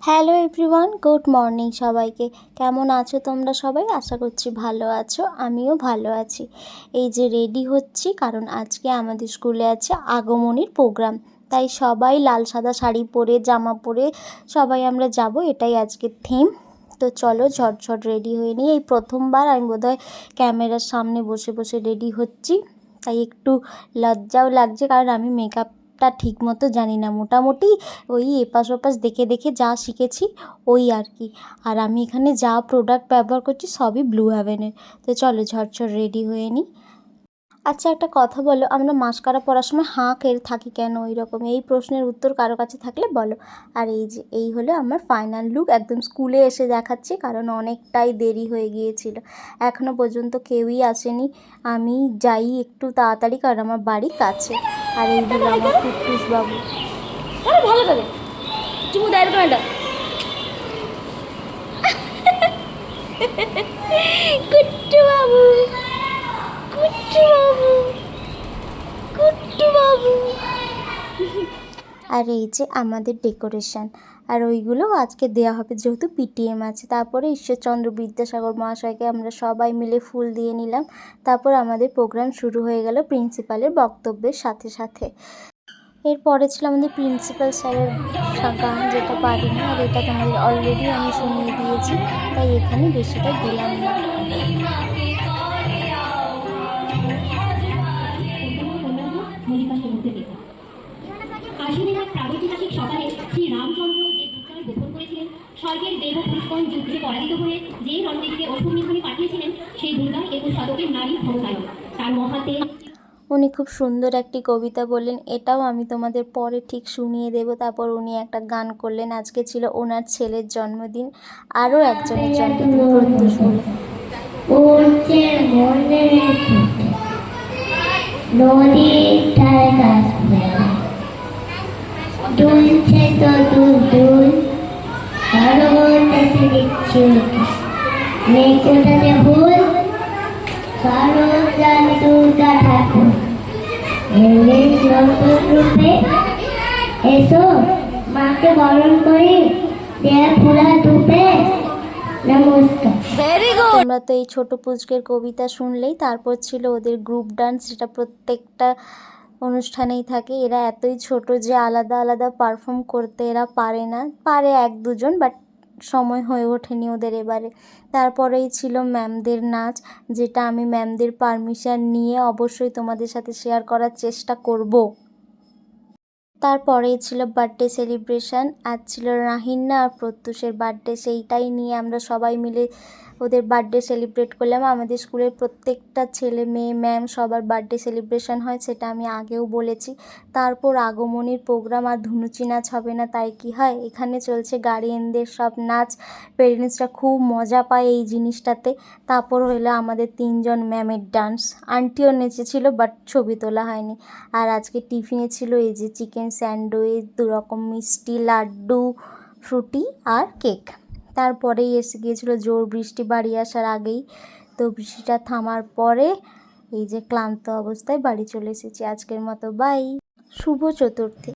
Hello everyone, good morning সবাইকে। কেমন আছো তোমরা সবাই? আশা করছি ভালো আছো, আমিও ভালো আছি। এই যে রেডি হচ্ছি, কারণ আজকে আমাদের স্কুলে আছে আগমনীর প্রোগ্রাম। তাই সবাই লাল সাদা শাড়ি পরে, জামা পরে সবাই আমরা যাব, এটাই আজকের থিম। তো চলো ঝটঝট রেডি হয়ে নিই। এই প্রথমবার আমি বোধহয় ক্যামেরার সামনে বসে বসে রেডি হচ্ছি, তাই একটু লজ্জাও লাগছে, কারণ আমি মেকআপটা ঠিক মতো জানি না। মোটামুটি ওই এপাশ ওপাশ দেখে দেখে যা শিখেছি ওই আর কি। আর আমি এখানে যা প্রোডাক্ট ব্যবহার করছি সবই ব্লু হেভেনের। তো চলো ঝটঝট রেডি হয়ে নিই। আচ্ছা, একটা কথা বলো, আমরা মাস্কারা পরার সময় হাঁ করে থাকি কেন? ওই রকম এই প্রশ্নের উত্তর কারো কাছে থাকলে বলো। আর এই হলো আমার ফাইনাল লুক। একদম স্কুলে এসে দেখাচ্ছি, কারণ অনেকটাই দেরি হয়ে গিয়েছিল, এখনও পর্যন্ত কেউই আসেনি। আমি যাই একটু তাড়াতাড়ি, কারণ আমার বাড়ি কাছে। আর এই হলো আমার কুট্টুস বাবু। ভালো করে চুমু দেয় এরকম একটা। কুট্টু বাবু, কুট্টু বাবু, কুট্টু বাবু। আর এই যে আমাদের ডেকোরেশন, আর ওইগুলো আজকে দেওয়া হবে যেহেতু পিটিএম আছে। তারপরে ঈশ্বরচন্দ্র বিদ্যাসাগর মহাশয়কে আমরা সবাই মিলে ফুল দিয়ে নিলাম। তারপর আমাদের প্রোগ্রাম শুরু হয়ে গেল প্রিন্সিপালের বক্তব্যের সাথে সাথে। এরপরে ছিল আমাদের প্রিন্সিপাল স্যারের গান, যেটা পারিনি, আর এটা তোমাদের অলরেডি আমি শুনিয়ে দিয়েছি, তাই এখানে বেশিটা দিলাম না। স্বর্গের দেব পুষ্কর যুদ্ধে পরাজিত হয়ে যে রণদেবীকে অসুর নিধনে পাঠিয়েছিলেন, সেই দুর্গা 21 শতকের নারী ভবতারক। তার মহাতে উনি খুব সুন্দর একটি কবিতা বললেন, এটাও আমি তোমাদের পরে ঠিক শুনিয়ে দেব। তারপর উনি একটা গান করলেন। আজকে ছিল ওনার ছেলের জন্মদিন, আরও একজনের জন্মদিন, প্রত্যুষ বলে। নদীর ধারে গাছ দুলছে তো দুল দুল, সরোবরটাতে দিচ্ছি মেয়ে কোটাতে ভুল, সরোজান দুর্গা ঠাকুর এলেন নতুন রূপে। এসো মাকে বরণ করি, দেয়া ফুলা ধূপে। নমস্কার। তোমরা তো এই ছোট পুচকের কবিতা শুনলেই। তারপর ছিল ওদের গ্রুপ ডান্স, যেটা প্রত্যেকটা অনুষ্ঠানেই থাকে। এরা এতই ছোট যে আলাদা আলাদা পারফর্ম করতে এরা পারে না, পারে এক দুজন, বাট সময় হয়ে ওঠেনি ওদের এবারে। তারপরেই ছিল ম্যামদের নাচ, যেটা আমি ম্যামদের পারমিশন নিয়ে অবশ্যই তোমাদের সাথে শেয়ার করার চেষ্টা করব। তারপরেই ছিল বার্থডে সেলিব্রেশন। আজ ছিল রাহিনা আর প্রত্যুষের বার্থডে, সেইটাই নিয়ে আমরা সবাই মিলে ওদের বার্থডে সেলিব্রেট করলাম। আমাদের স্কুলের প্রত্যেকটা ছেলে মেয়ে ম্যাম সবার বার্থডে সেলিব্রেশন হয়, সেটা আমি আগেও বলেছি। তারপর আগমনীর প্রোগ্রাম, আর ধুনুচি নাচ হবে না তাই কি হয়? এখানে চলছে গার্ডিয়ানদের সব নাচ, পেরেন্টসরা খুব মজা পায় এই জিনিসটাতে। তারপর হলো আমাদের 3জন ম্যামের ডান্স। আন্টিও নেচেছিল, বাট ছবি তোলা হয়নি। আর আজকে টিফিনে ছিল এই যে চিকেন স্যান্ডউইচ, 2 রকম মিষ্টি, লাড্ডু, ফ্রুটি আর কেক। তারপরেই এসে গিয়েছিল জোর বৃষ্টি বাড়ি আসার আগেই। তো বৃষ্টিটা থামার পরে এই যে ক্লান্ত অবস্থায় বাড়ি চলে এসেছি। আজকের মতো বাই। শুভ চতুর্থী।